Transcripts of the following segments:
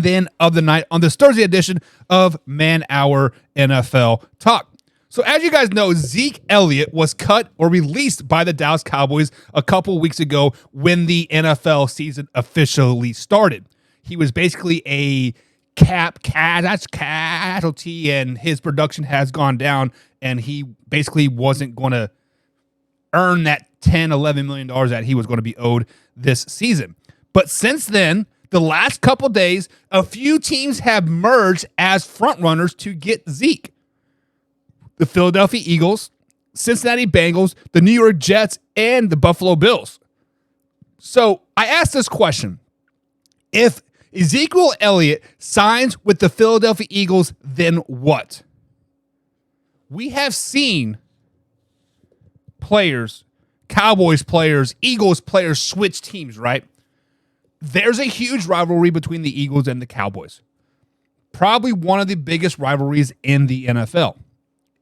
then of the night on this Thursday edition of Man Hour NFL Talk. So as you guys know, Zeke Elliott was cut or released by the Dallas Cowboys a couple weeks ago when the NFL season officially started. He was basically a casualty, and his production has gone down, and he basically wasn't going to earn that $10-11 million that he was going to be owed this season. But since then, the last couple days, a few teams have merged as frontrunners to get Zeke. The Philadelphia Eagles, Cincinnati Bengals, the New York Jets, and the Buffalo Bills. So I asked this question. If Ezekiel Elliott signs with the Philadelphia Eagles, then what? We have seen players, Cowboys players, Eagles players switch teams, right? There's a huge rivalry between the Eagles and the Cowboys. Probably one of the biggest rivalries in the NFL,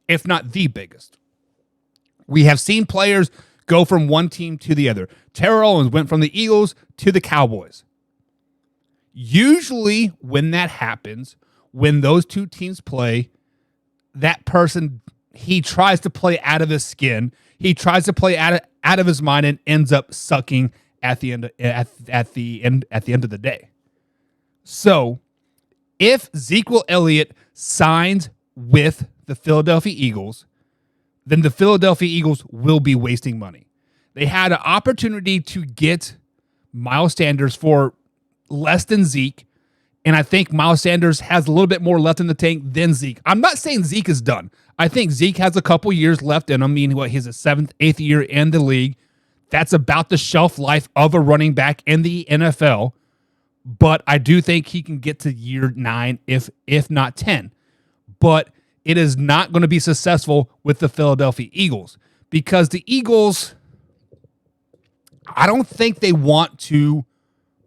if not the biggest. We have seen players go from one team to the other. Terrell Owens went from the Eagles to the Cowboys. Usually when that happens, when those two teams play, that person, he tries to play out of his skin. He tries to play out of his mind and ends up sucking at the end of the day. So, if Ezekiel Elliott signs with the Philadelphia Eagles, then the Philadelphia Eagles will be wasting money. They had an opportunity to get Miles Sanders for less than Zeke, and I think Miles Sanders has a little bit more left in the tank than Zeke. I'm not saying Zeke is done. I think Zeke has a couple years left in him. I mean, he's a 7th, 8th year in the league. That's about the shelf life of a running back in the NFL. But I do think he can get to year 9, if not 10. But it is not going to be successful with the Philadelphia Eagles because the Eagles, I don't think they want to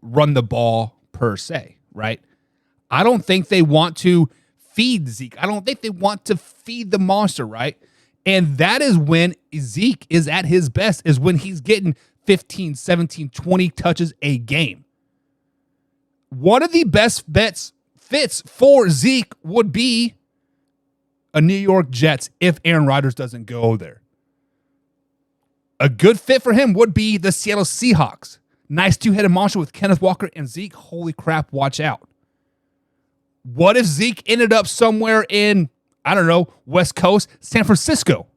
run the ball per se, right? I don't think they want to feed Zeke. I don't think they want to feed the monster, right? And that is when Zeke is at his best, is when he's getting 15, 17, 20 touches a game. One of the best fits for Zeke would be a New York Jets if Aaron Rodgers doesn't go there. A good fit for him would be the Seattle Seahawks. Nice two-headed monster with Kenneth Walker and Zeke. Holy crap, watch out. What if Zeke ended up somewhere in, I don't know, West Coast, San Francisco?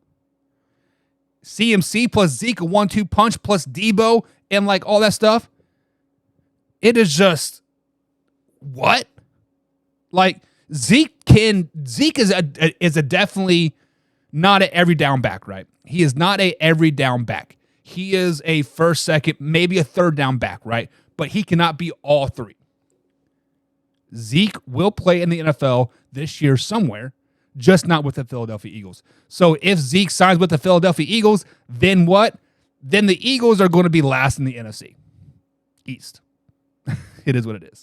CMC plus Zeke, a 1-2 punch plus Debo and like all that stuff. It is just, what? Like, Zeke is a definitely not an every down back, right? He is not a every down back. He is a first, second, maybe a third down back, right? But he cannot be all three. Zeke will play in the NFL this year somewhere, just not with the Philadelphia Eagles. So if Zeke signs with the Philadelphia Eagles, then what? Then the Eagles are going to be last in the NFC East. It is what it is.